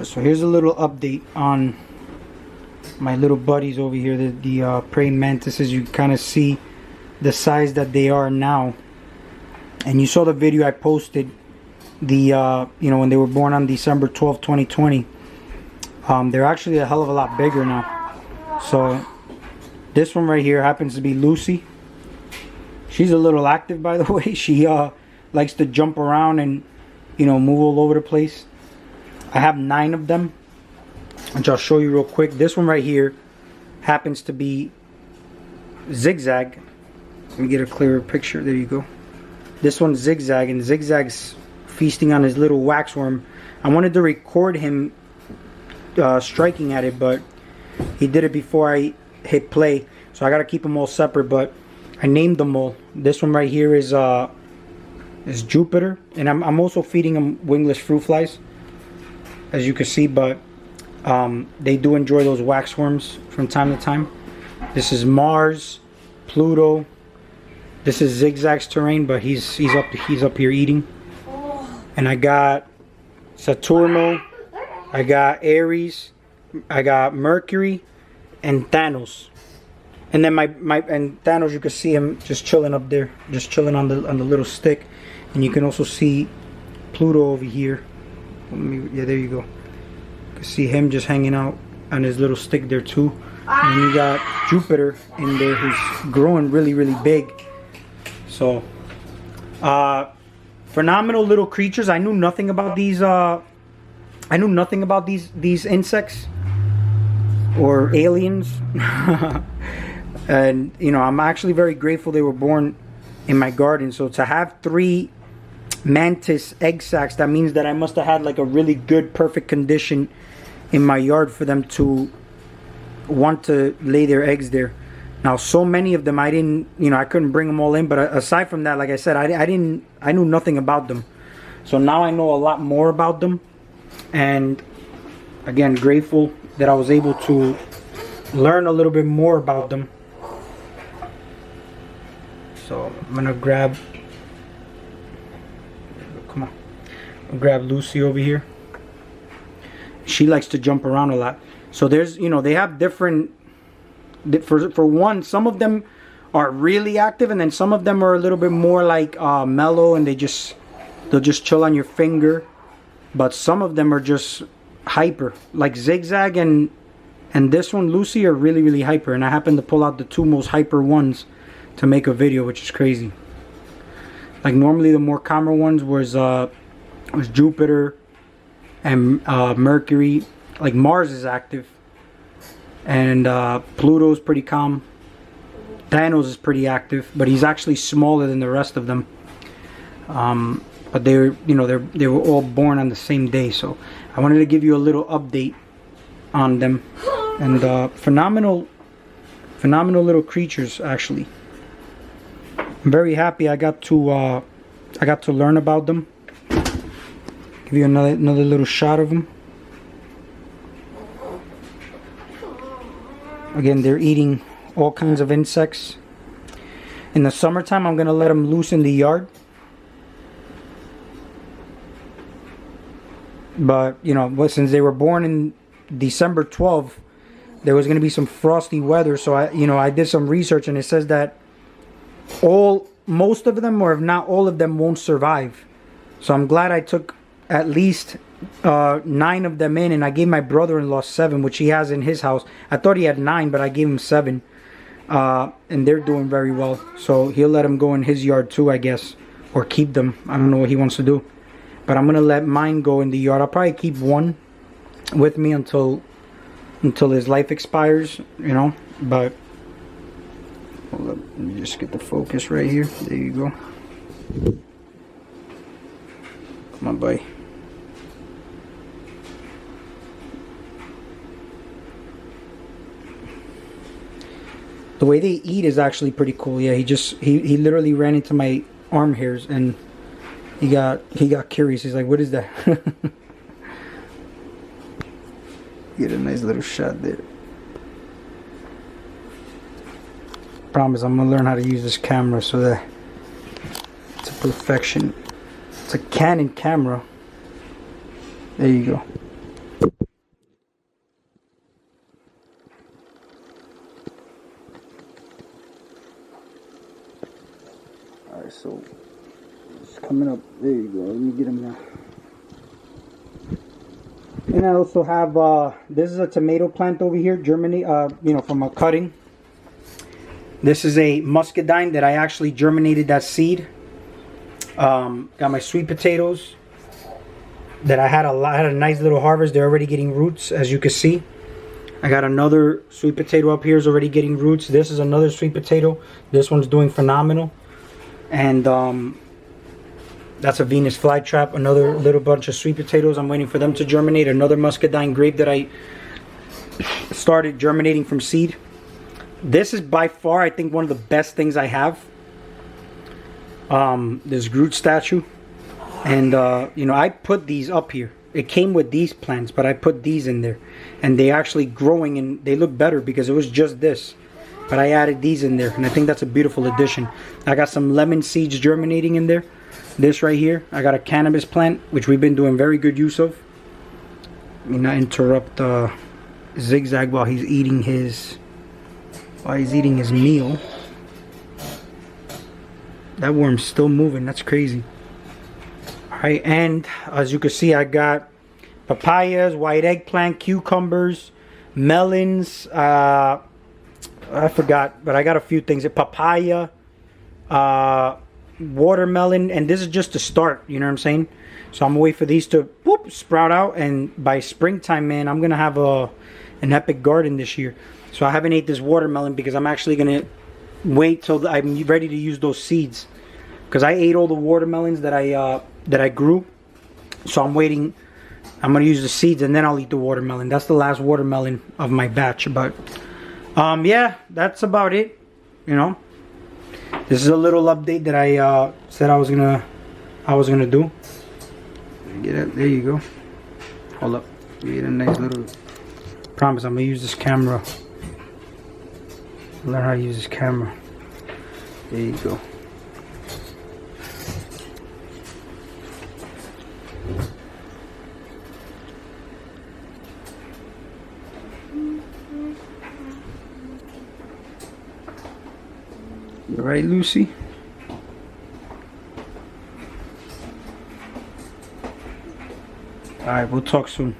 So here's a little update on my little buddies over here, the praying mantises. You kind of see the size that they are now, and you saw the video I posted, when they were born on December 12th, 2020. They're actually a hell of a lot bigger now. So this one right here happens to be Lucy. She's a little active, by the way. She likes to jump around and move all over the place. I have 9 of them, which I'll show you real quick. This one right here happens to be Zigzag. Let me get a clearer picture. There you go. This one's Zigzag, and Zigzag's feasting on his little waxworm. I wanted to record him striking at it, but he did it before I hit play, so I gotta keep them all separate. But I named them all. This one right here is Jupiter, and I'm also feeding him wingless fruit flies, as you can see. But they do enjoy those waxworms from time to time. This is Mars, Pluto. This is Zigzag's terrain, but he's up here eating. And I got Saturno, I got Aries, I got Mercury, and Thanos. And then and Thanos, you can see him just chilling up there, just chilling on the little stick. And you can also see Pluto over here. Yeah, there you go. You can see him just hanging out on his little stick there too. And you got Jupiter in there, who's growing really, really big. So, phenomenal little creatures. I knew nothing about these. I knew nothing about these insects or aliens. And I'm actually very grateful they were born in my garden. So to have 3 mantis egg sacs, that means that I must have had like a really good, perfect condition in my yard for them to want to lay their eggs there. Now, so many of them, I couldn't bring them all in. But aside from that, like I said, I knew nothing about them. So now I know a lot more about them. And again, grateful that I was able to learn a little bit more about them. So I'm gonna grab, come on, I'll grab Lucy over here. She likes to jump around a lot. So there's, they have different, for one, some of them are really active, and then some of them are a little bit more like mellow, and they'll just chill on your finger. But some of them are just hyper, like Zigzag and this one, Lucy, are really, really hyper. And I happened to pull out the 2 most hyper ones to make a video, which is crazy. Like normally the more calmer ones was Jupiter and Mercury. Like Mars is active, and Pluto's pretty calm. Thanos is pretty active, but he's actually smaller than the rest of them. But they were all born on the same day, so I wanted to give you a little update on them. And phenomenal little creatures, actually. I'm very happy I got to learn about them. Give you another little shot of them. Again, they're eating all kinds of insects. In the summertime, I'm gonna let them loose in the yard. But since they were born in December 12th, there was gonna be some frosty weather. So I did some research, and it says that most of them, or if not all of them, won't survive. So I'm glad I took at least 9 of them in, and I gave my brother-in-law 7, which he has in his house. I thought he had 9, but I gave him 7, and they're doing very well. So he'll let them go in his yard too, I guess, or keep them. I don't know what he wants to do, but I'm gonna let mine go in the yard. I'll probably keep 1 with me until his life expires, But hold up, let me just get the focus right here. There you go. Come on, buddy. The way they eat is actually pretty cool. Yeah, he literally ran into my arm hairs, and he got curious. He's like, "What is that?" Get a nice little shot there. Promise, I'm gonna learn how to use this camera so that it's a perfection. It's a Canon camera. There you go. then I also have this is a tomato plant over here, Germany. From a cutting. This is a muscadine that I actually germinated that seed. Got my sweet potatoes that I had a nice little harvest. They're already getting roots, as you can see. I got another sweet potato up here is already getting roots. This is another sweet potato. This one's doing phenomenal. And that's a Venus flytrap. Another little bunch of sweet potatoes. I'm waiting for them to germinate. Another muscadine grape that I started germinating from seed. This is by far, I think, one of the best things I have. This Groot statue. And, I put these up here. It came with these plants, but I put these in there. And they actually growing, and they look better because it was just this. But I added these in there, and I think that's a beautiful addition. I got some lemon seeds germinating in there. This right here, I got a cannabis plant, which we've been doing very good use of. Let me not interrupt Zigzag while he's eating his meal. That worm's still moving. That's crazy. Alright, and as you can see, I got papayas, white eggplant, cucumbers, melons. I forgot, but I got a few things. Papaya, watermelon, and this is just the start. You know what I'm saying? So I'm gonna wait for these to sprout out, and by springtime, man, I'm gonna have an epic garden this year. So I haven't ate this watermelon because I'm actually gonna wait till I'm ready to use those seeds, because I ate all the watermelons that I grew. So I'm waiting. I'm gonna use the seeds and then I'll eat the watermelon. That's the last watermelon of my batch. But yeah, that's about it. This is a little update that I said I was gonna do. Get it? There you go. Hold up. Get a nice little. Promise, I'm gonna use this camera. Learn how to use this camera. There you go. You right, Lucy? Alright, we'll talk soon.